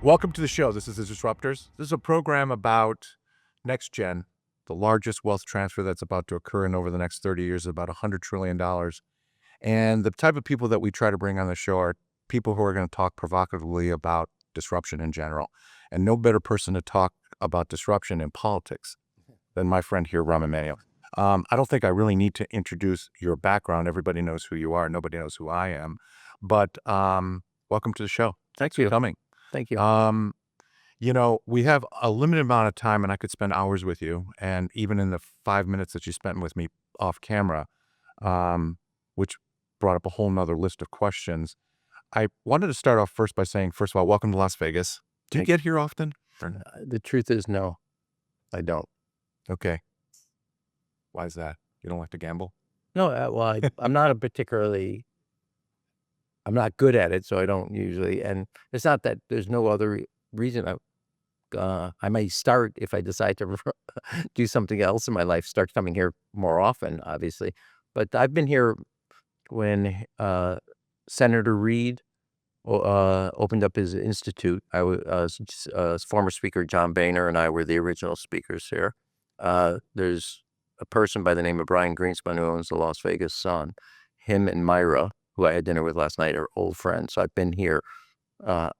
Welcome to the show. This is The Disruptors. This is a program about next gen, the largest wealth transfer that's about to occur in over the next 30 years, about $100 trillion. And the type of people that we try to bring on the show are people who are going to talk provocatively about disruption in general. And no better person to talk about disruption in politics than my friend here, Rahm Emanuel. I don't think I really need to introduce your background. Everybody knows who you are. Nobody knows who I am. But welcome to the show. Thanks for coming. Thank you. We have a limited amount of time and I could spend hours with you. And even in the 5 minutes that you spent with me off camera, which brought up a whole nother list of questions, I wanted to start off first by saying, first of all, welcome to Las Vegas. Do you get here often? The truth is, no, I don't. Okay. Why is that? You don't like to gamble? No, I'm not I'm not good at it, so I don't usually, and it's not that there's no other reason. I may start, if I decide to do something else in my life, start coming here more often, obviously. But I've been here when Senator Reed opened up his institute. I was former Speaker John Boehner and I were the original speakers here. There's a person by the name of Brian Greenspan who owns the Las Vegas Sun. Him and Myra, who I had dinner with last night, are old friends. So I've been here about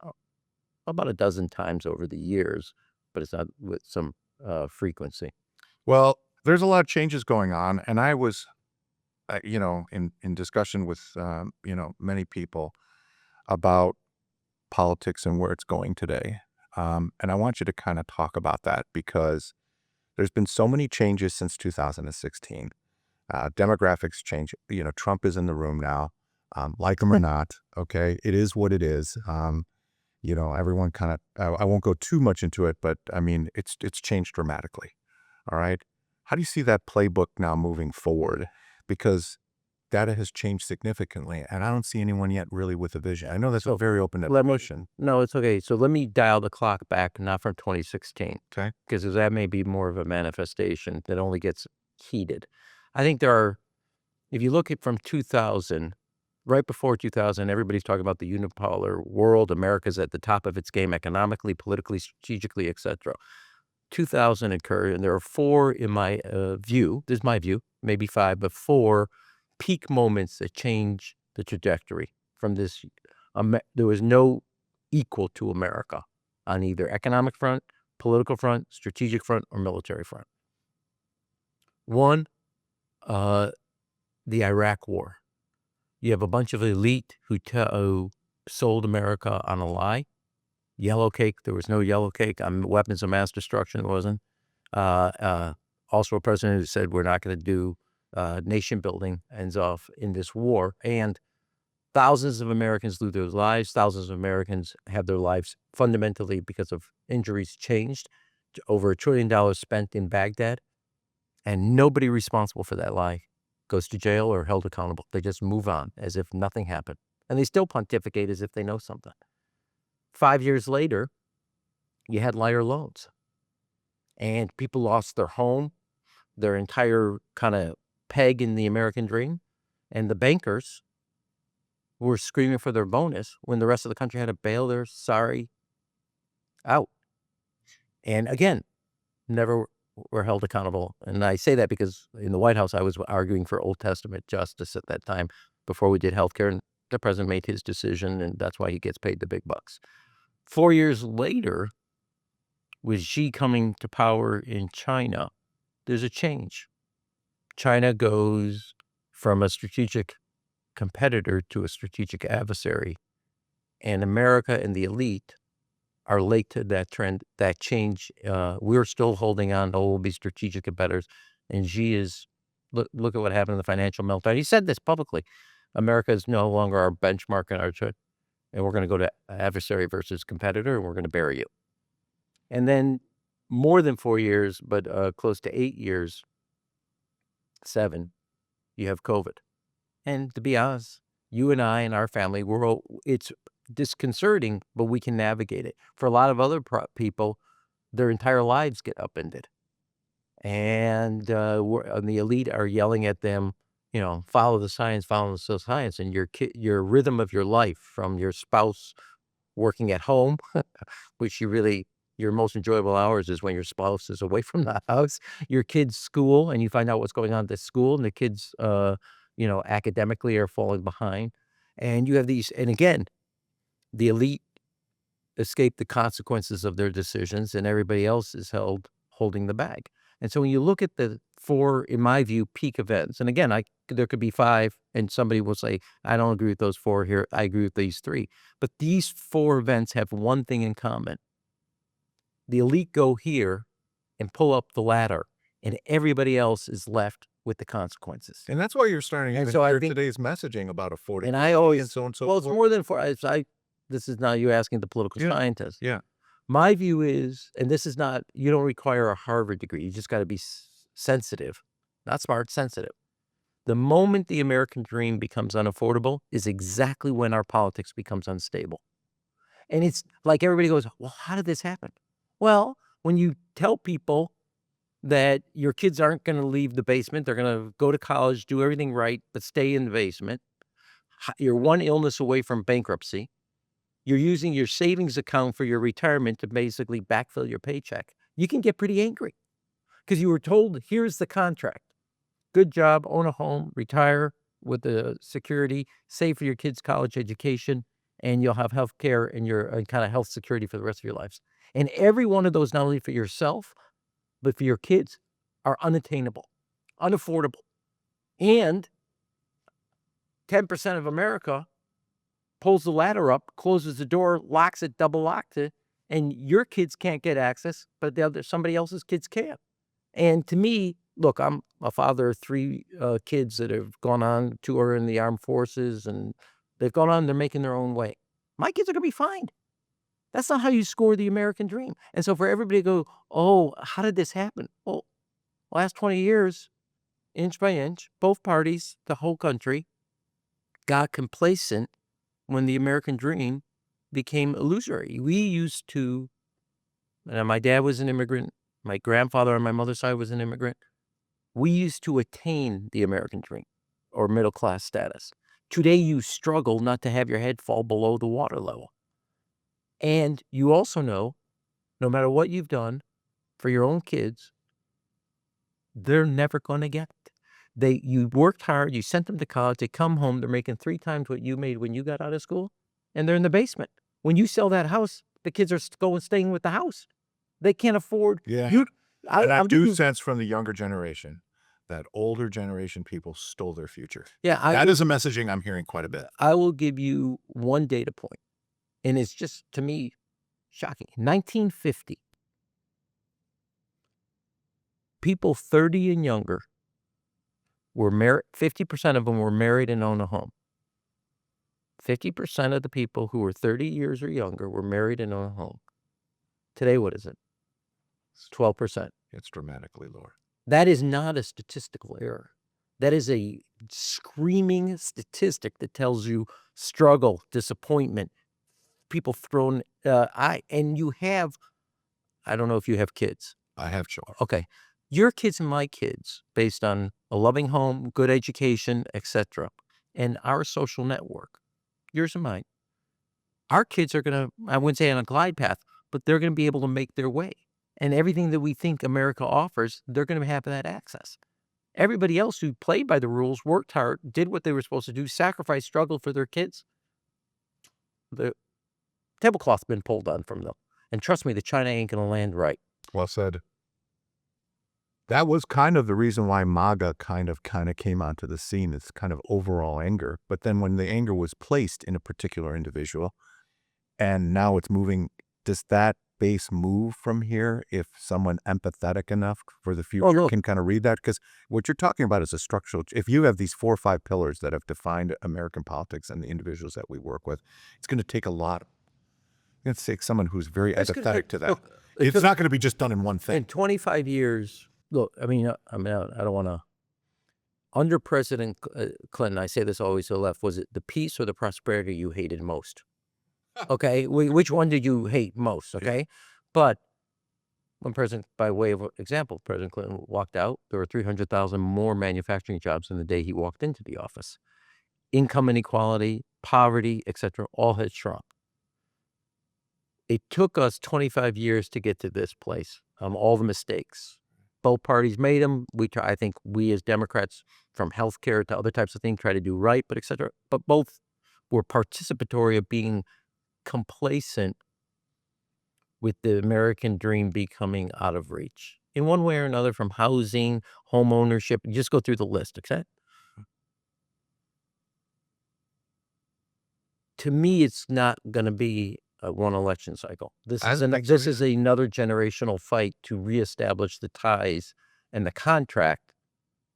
a dozen times over the years, but it's not with some frequency. Well, there's a lot of changes going on, and I was, in discussion with, many people about politics and where it's going today. And I want you to kind of talk about that because there's been so many changes since 2016. Demographics change. Trump is in the room now, like him or not. Okay, it is what it is. Everyone kind of. I won't go too much into it, but I mean, it's changed dramatically. All right. How do you see that playbook now moving forward? Because data has changed significantly, and I don't see anyone yet really with a vision. I know that's a very open-ended question. No, it's okay. So let me dial the clock back, not from 2016. Okay. Because that may be more of a manifestation that only gets heated. I think there are, if you look at from 2000, right before 2000, everybody's talking about the unipolar world. America's at the top of its game economically, politically, strategically, etc. 2000 occurred, and there are four, in my view, this is my view, maybe five, but four peak moments that change the trajectory from this. There was no equal to America on either economic front, political front, strategic front, or military front. One, the Iraq War. You have a bunch of elite who sold America on a lie. Yellow cake, there was no yellow cake. On weapons of mass destruction, it wasn't. Also a president who said we're not going to do nation building, ends off in this war. And thousands of Americans lose their lives. Thousands of Americans have their lives fundamentally because of injuries changed. Over $1 trillion spent in Baghdad. And nobody responsible for that lie goes to jail or held accountable. They just move on as if nothing happened. And they still pontificate as if they know something. 5 years later, you had liar loans. And people lost their home, their entire kind of peg in the American dream. And the bankers were screaming for their bonus when the rest of the country had to bail their sorry out. And again, never were held accountable. And I say that because in the White House, I was arguing for Old Testament justice at that time before we did healthcare. And the president made his decision, and that's why he gets paid the big bucks. 4 years later, with Xi coming to power in China, there's a change. China goes from a strategic competitor to a strategic adversary. And America and the elite are late to that trend, that change. We're still holding on, we'll be strategic competitors. And Xi is, look at what happened in the financial meltdown. He said this publicly. America is no longer our benchmark and our trend. And we're going to go to adversary versus competitor, and we're going to bury you. And then more than 4 years, but close to 8 years, 7, you have COVID. And to be honest, you and I and our family, it's disconcerting, but we can navigate it. For a lot of other people, their entire lives get upended. And the elite are yelling at them, follow the science, and your rhythm of your life, from your spouse working at home, which your most enjoyable hours is when your spouse is away from the house, your kids' school, and you find out what's going on at the school, and the kids, academically are falling behind. And you have these, and again, the elite escape the consequences of their decisions, and everybody else is holding the bag. And so when you look at the 4, in my view, peak events, and again, there could be 5, and somebody will say, I don't agree with those 4 here. I agree with these 3. But these 4 events have one thing in common. The elite go here and pull up the ladder, and everybody else is left with the consequences. And that's why you're starting to And even so I hear think- today's messaging about affordability And I always, and so on and so well, it's forth. more than 4. This is now you asking the political Yeah. scientist. Yeah. My view is, and this is not, you don't require a Harvard degree. You just got to be sensitive, not smart, sensitive. The moment the American dream becomes unaffordable is exactly when our politics becomes unstable. And it's like everybody goes, well, how did this happen? Well, when you tell people that your kids aren't going to leave the basement, they're going to go to college, do everything right, but stay in the basement. You're one illness away from bankruptcy. You're using your savings account for your retirement to basically backfill your paycheck. You can get pretty angry because you were told, here's the contract. Good job, own a home, retire with the security, save for your kids' college education, and you'll have health care and your kind of health security for the rest of your lives. And every one of those, not only for yourself, but for your kids, are unattainable, unaffordable. And 10% of America pulls the ladder up, closes the door, locks it, double locked it, and your kids can't get access, but somebody else's kids can. And to me, look, I'm a father of 3 kids that have gone on, 2 are in the armed forces, and they've gone on, they're making their own way. My kids are going to be fine. That's not how you score the American dream. And so for everybody to go, oh, how did this happen? Well, last 20 years, inch by inch, both parties, the whole country, got complacent when the American dream became illusory. We used to, and my dad was an immigrant, my grandfather on my mother's side was an immigrant. We used to attain the American dream or middle class status. Today, you struggle not to have your head fall below the water level. And you also know, no matter what you've done for your own kids, they're never going to get it. You worked hard, you sent them to college, they come home, they're making 3 times what you made when you got out of school, and they're in the basement. When you sell that house, the kids are staying with the house. They can't afford. Yeah. You, And I I'm do just- sense from the younger generation that older generation people stole their future. Yeah, That is a messaging I'm hearing quite a bit. I will give you one data point, and it's just, to me, shocking. 1950, people 30 and younger were married. 50% of them were married and owned a home. 50% of the people who were 30 years or younger were married and owned a home. Today, what is it? It's 12%. It's dramatically lower. That is not a statistical error. That is a screaming statistic that tells you struggle, disappointment, people thrown, and you have, I don't know if you have kids. I have children. Okay. Your kids and my kids, based on a loving home, good education, etc., and our social network, yours and mine, our kids are going to, I wouldn't say on a glide path, but they're going to be able to make their way. And everything that we think America offers, they're going to have that access. Everybody else who played by the rules, worked hard, did what they were supposed to do, sacrificed, struggled for their kids, the tablecloth's been pulled on from them. And trust me, the China ain't going to land right. Well said. That was kind of the reason why MAGA kind of came onto the scene. It's kind of overall anger. But then when the anger was placed in a particular individual, and now it's moving, does that base move from here if someone empathetic enough for the future can kind of read that? Because what you're talking about is a structural, if you have these 4 or 5 pillars that have defined American politics and the individuals that we work with, it's going to take a lot. It's going to take someone who's very empathetic to that. Look, It's not going to be just done in one thing. In 25 years, look, I don't want to, under President Clinton, I say this always to the left, was it the peace or the prosperity you hated most? Okay, which one did you hate most? Okay, but when by way of example, President Clinton walked out, there were 300,000 more manufacturing jobs than the day he walked into the office. Income inequality, poverty, etc., all had shrunk. it took us 25 years to get to this place. All the mistakes. Both parties made them. I think we as Democrats, from healthcare to other types of things, try to do right, but et cetera. But both were participatory of being complacent with the American dream becoming out of reach in one way or another, from housing, home ownership. You just go through the list, okay? To me, it's not going to be a one election cycle. This is another generational fight to reestablish the ties and the contract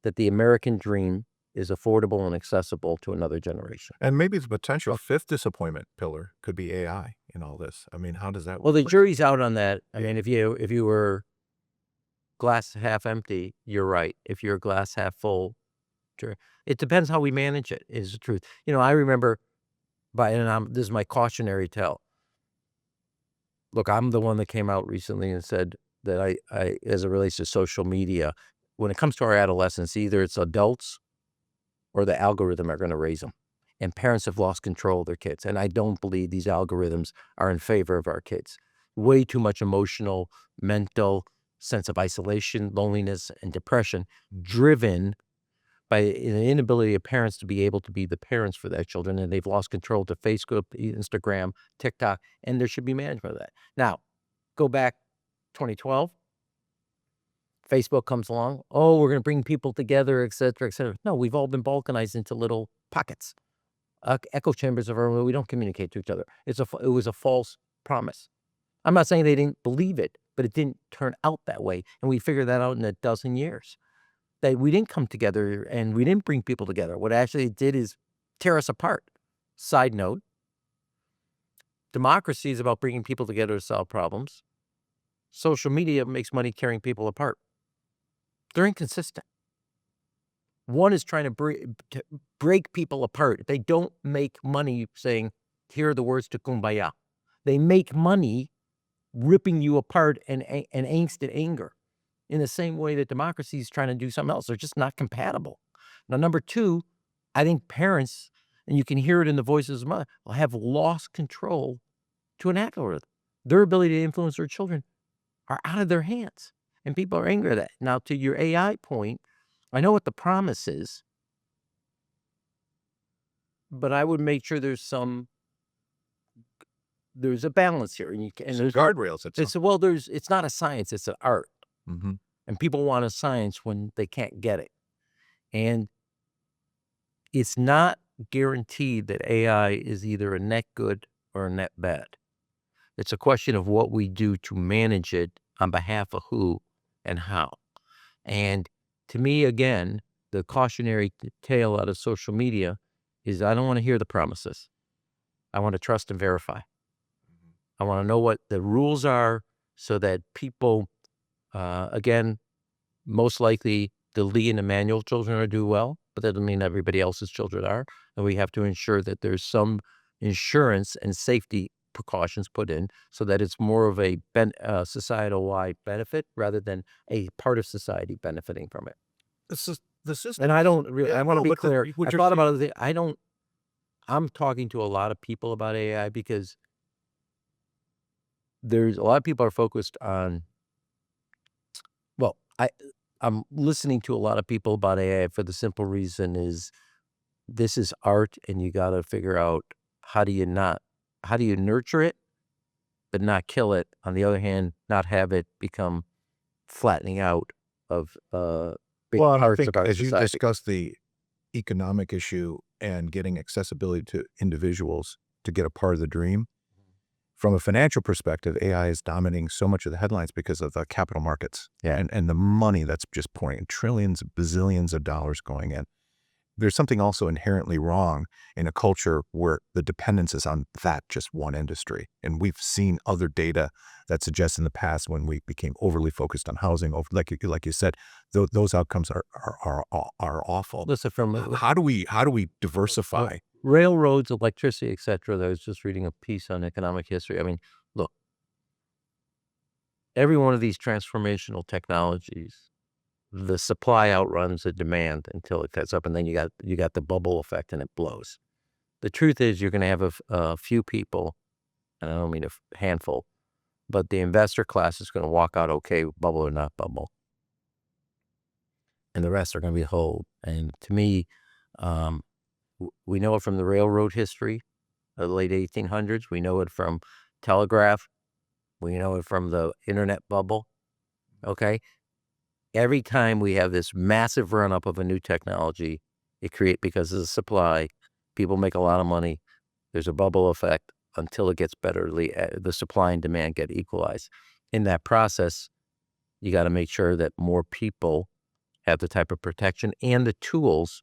that the American dream is affordable and accessible to another generation. And maybe the potential fifth disappointment pillar could be AI in all this. I mean, how does that Well, the work? jury's out on that. I mean, if you were glass half empty, you're right. If you're glass half full, it depends how we manage it, is the truth. I remember, this is my cautionary tale. Look, I'm the one that came out recently and said that I as it relates to social media, when it comes to our adolescents, either it's adults or the algorithm are going to raise them. And parents have lost control of their kids. And I don't believe these algorithms are in favor of our kids. Way too much emotional, mental sense of isolation, loneliness, and depression, driven by an inability of parents to be able to be the parents for their children. And they've lost control to Facebook, Instagram, TikTok, and there should be management of that. Now, go back 2012. Facebook comes along. Oh, we're going to bring people together, et cetera, et cetera. No, we've all been balkanized into little pockets, echo chambers of our own. We don't communicate to each other. It was a false promise. I'm not saying they didn't believe it, but it didn't turn out that way. And we figured that out in a dozen years. That we didn't come together and we didn't bring people together. What actually it did is tear us apart. Side note, democracy is about bringing people together to solve problems. Social media makes money tearing people apart. They're inconsistent. One is trying to break people apart. They don't make money saying, here are the words to kumbaya. They make money ripping you apart and angst and anger in the same way that democracy is trying to do something else. They're just not compatible. Now, number two, I think parents, and you can hear it in the voices of mother, have lost control to an algorithm. Their ability to influence their children are out of their hands. And people are angry at that. Now, to your AI point, I know what the promise is, but I would make sure there's a balance here. And there's guardrails. It's not a science, it's an art. Mm-hmm. And people want a science when they can't get it. And it's not guaranteed that AI is either a net good or a net bad. It's a question of what we do to manage it on behalf of who and how. And to me, again, the cautionary tale out of social media is I don't want to hear the promises. I want to trust and verify. I want to know what the rules are so that people, again, most likely the Lee and Emmanuel children are do well, but that doesn't mean everybody else's children are. And we have to ensure that there's some insurance and safety precautions put in so that it's more of a societal-wide benefit rather than a part of society benefiting from it. The system. And I don't really, I want to be clear. I thought about it. I'm talking to a lot of people about AI because there's a lot of people are focused on, well, I'm listening to a lot of people about AI for the simple reason is this is art and you got to figure out how do you nurture it, but not kill it. On the other hand, not have it become flattening out of big parts of our as you society. discuss the economic issue and getting accessibility to individuals to get a part of the dream, from a financial perspective, AI is dominating so much of the headlines because of the capital markets and the money that's just pouring in, trillions, bazillions of dollars going in. There's something also inherently wrong in a culture where the dependence is on that just one industry. And we've seen other data that suggests in the past when we became overly focused on housing, like you said, those outcomes are awful. Listen, how do we diversify? Railroads, electricity, et cetera. I was just reading a piece on economic history. I mean, look, every one of these transformational technologies, the supply outruns the demand until it gets up, and then you got the bubble effect and it blows. The truth is you're going to have a few people, and I don't mean a handful, but the investor class is going to walk out okay, bubble or not bubble. And the rest are going to be hold. And to me, we know it from the railroad history of the late 1800s. We know it from telegraph. We know it from the internet bubble. Okay. Every time we have this massive run up of a new technology, because of the supply, people make a lot of money. There's a bubble effect until it gets better. The supply and demand get equalized. In that process, you got to make sure that more people have the type of protection and the tools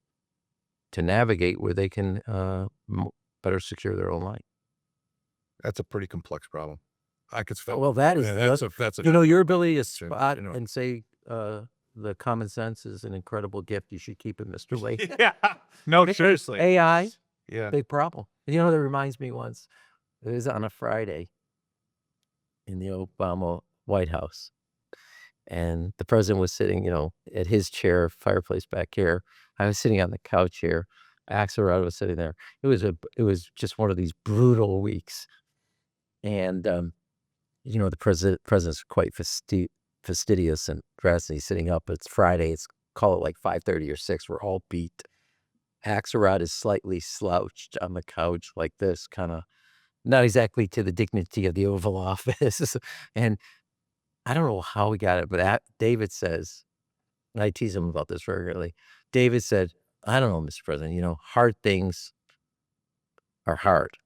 to navigate where they can better secure their own life. That's a pretty complex problem. I could spell. Well, that is That's a your ability to spot you know. and say the common sense is an incredible gift. You should keep it, Mr. Lee. Yeah. No, seriously. AI, Yeah. big problem. That reminds me once. It was on a Friday in the Obama White House. And the president was sitting, at his chair, fireplace back here. I was sitting on the couch here. Axelrod was sitting there. It was just one of these brutal weeks. And, the president's quite fastidious and dressed, and he's sitting up. It's Friday. Call it like 5:30 or 6. We're all beat. Axelrod is slightly slouched on the couch like this, kind of not exactly to the dignity of the Oval Office. And I don't know how we got it, but David says, and I tease him about this regularly. David said, I don't know, Mr. President, hard things are hard.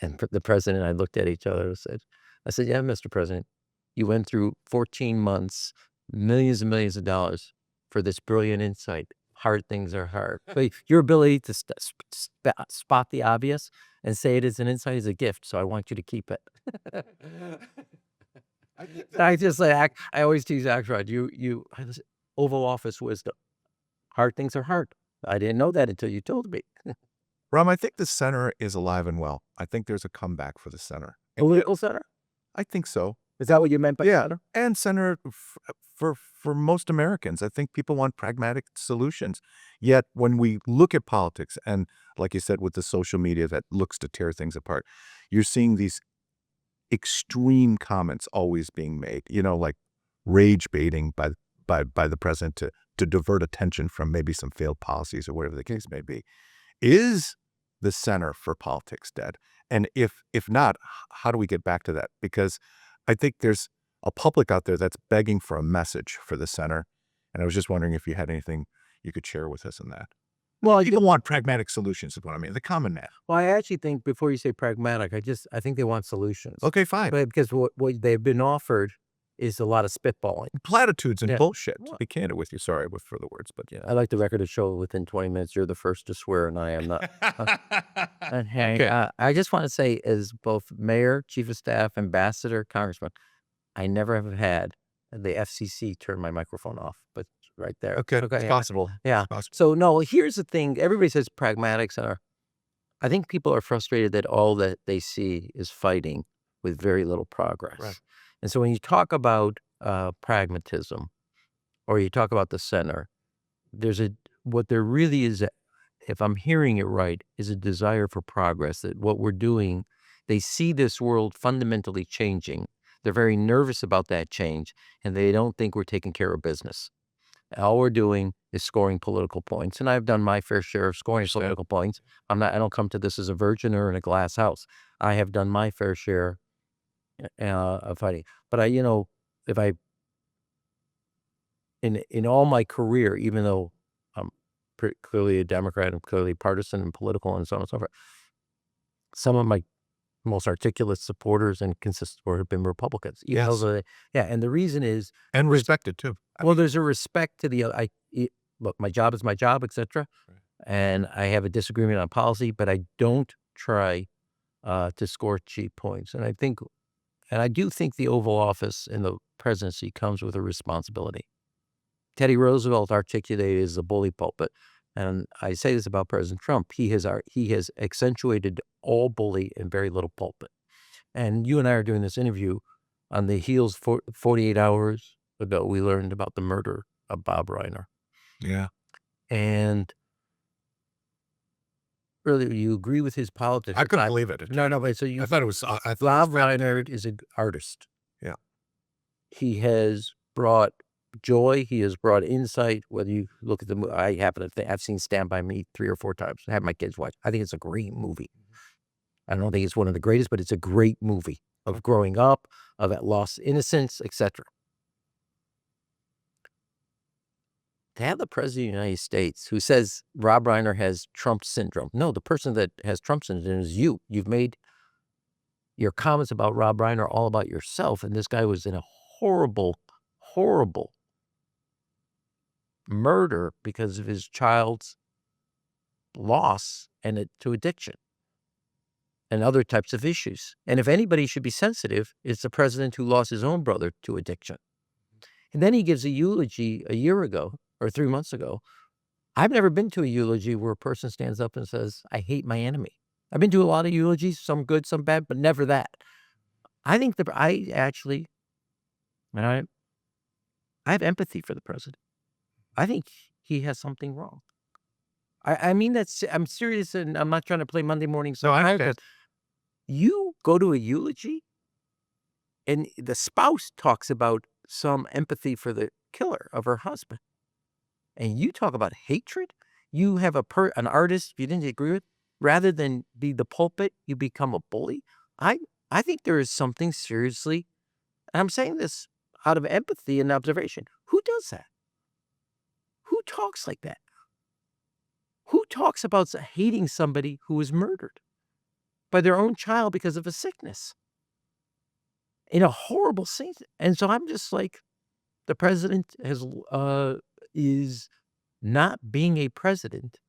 And the president and I looked at each other and I said, yeah, Mr. President, you went through 14 months, millions and millions of dollars for this brilliant insight. Hard things are hard. But your ability to spot the obvious and say it as an insight is a gift. So I want you to keep it. I always tease Axelrod, Oval Office wisdom. Hard things are hard. I didn't know that until you told me. Rahm, I think the center is alive and well. I think there's a comeback for the center. Political center? I think so. Is that what you meant by center? And center for most Americans. I think people want pragmatic solutions. Yet when we look at politics, and like you said, with the social media that looks to tear things apart, you're seeing these extreme comments always being made, like rage baiting by the president to divert attention from maybe some failed policies or whatever the case may be. Is the center for politics dead? And if not, how do we get back to that? Because I think there's a public out there that's begging for a message for the center. And I was just wondering if you had anything you could share with us on that. Well, you don't want pragmatic solutions is what I mean, the common man. Well, I actually think before you say pragmatic, I think they want solutions. Okay, fine. But because what they've been offered is a lot of spitballing. Platitudes and bullshit. To be candid with you, sorry for the words, but yeah. I like the record to show within 20 minutes you're the first to swear, and I am not. Okay. I just want to say, as both mayor, chief of staff, ambassador, congressman, I never have had the FCC turn my microphone off, but right there. Okay, it's possible. Yeah. It's possible. So no, here's the thing. Everybody says pragmatics are. I think people are frustrated that all that they see is fighting with very little progress. Right. And so when you talk about pragmatism, or you talk about the center, what there really is, if I'm hearing it right, is a desire for progress, that what we're doing, they see this world fundamentally changing. They're very nervous about that change, and they don't think we're taking care of business. All we're doing is scoring political points, and I've done my fair share of scoring political points. I don't come to this as a virgin or in a glass house. I have done my fair share of fighting. But if I, in all my career, even though I'm clearly a Democrat and clearly partisan and political and so on and so forth, some of my most articulate supporters and consistent supporters have been Republicans. Yes. And the reason is, and respected too. Well, there's a respect to look, my job is my job, etc. Right. And I have a disagreement on policy, but I don't try to score cheap points. And I do think the Oval Office and the presidency comes with a responsibility. Teddy Roosevelt articulated as a bully pulpit. And I say this about President Trump. He has accentuated all bully and very little pulpit. And you and I are doing this interview on the heels 48 hours ago. We learned about the murder of Bob Reiner. Yeah. And earlier, you agree with his politics. I couldn't believe it. No, but so I you, thought it was. I thought Rob Reiner is an artist. Yeah. He has brought joy. He has brought insight. Whether you look at the movie, I happen to think I've seen Stand By Me 3 or 4 times. I have my kids watch. I think it's a great movie. I don't think it's one of the greatest, but it's a great movie of growing up, of that lost innocence, etc. To have the president of the United States who says Rob Reiner has Trump syndrome. No, the person that has Trump syndrome is you. You've made your comments about Rob Reiner all about yourself, and this guy was in a horrible, horrible murder because of his child's loss and to addiction and other types of issues. And if anybody should be sensitive, it's the president who lost his own brother to addiction. And then he gives a eulogy a year ago or 3 months ago. I've never been to a eulogy where a person stands up and says, I hate my enemy. I've been to a lot of eulogies, some good, some bad, but never that. I think that I have empathy for the president. I think he has something wrong. I mean, I'm serious, and I'm not trying to play Monday morning. No, I understand. You go to a eulogy and the spouse talks about some empathy for the killer of her husband, and you talk about hatred. You have an artist you didn't agree with, rather than be the pulpit, you become a bully. I think there is something seriously, and I'm saying this out of empathy and observation. Who does that? Who talks like that? Who talks about hating somebody who was murdered by their own child because of a sickness in a horrible scene? And so I'm just like, the president is not being a president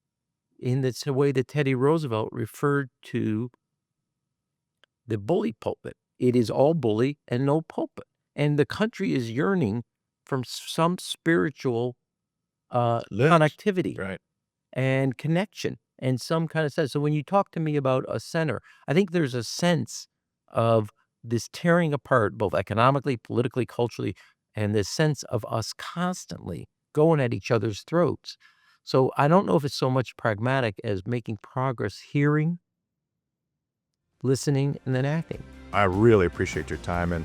in the way that Teddy Roosevelt referred to the bully pulpit. It is all bully and no pulpit. And the country is yearning from some spiritual connectivity. Right. And connection and some kind of sense. So when you talk to me about a center, I think there's a sense of this tearing apart, both economically, politically, culturally, and this sense of us constantly going at each other's throats. So I don't know if it's so much pragmatic as making progress, hearing, listening, and then acting. I really appreciate your time, and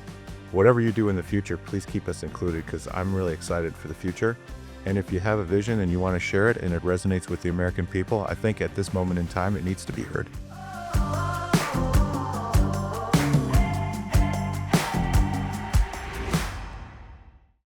whatever you do in the future, please keep us included, because I'm really excited for the future. And if you have a vision and you want to share it and it resonates with the American people, I think at this moment in time, it needs to be heard.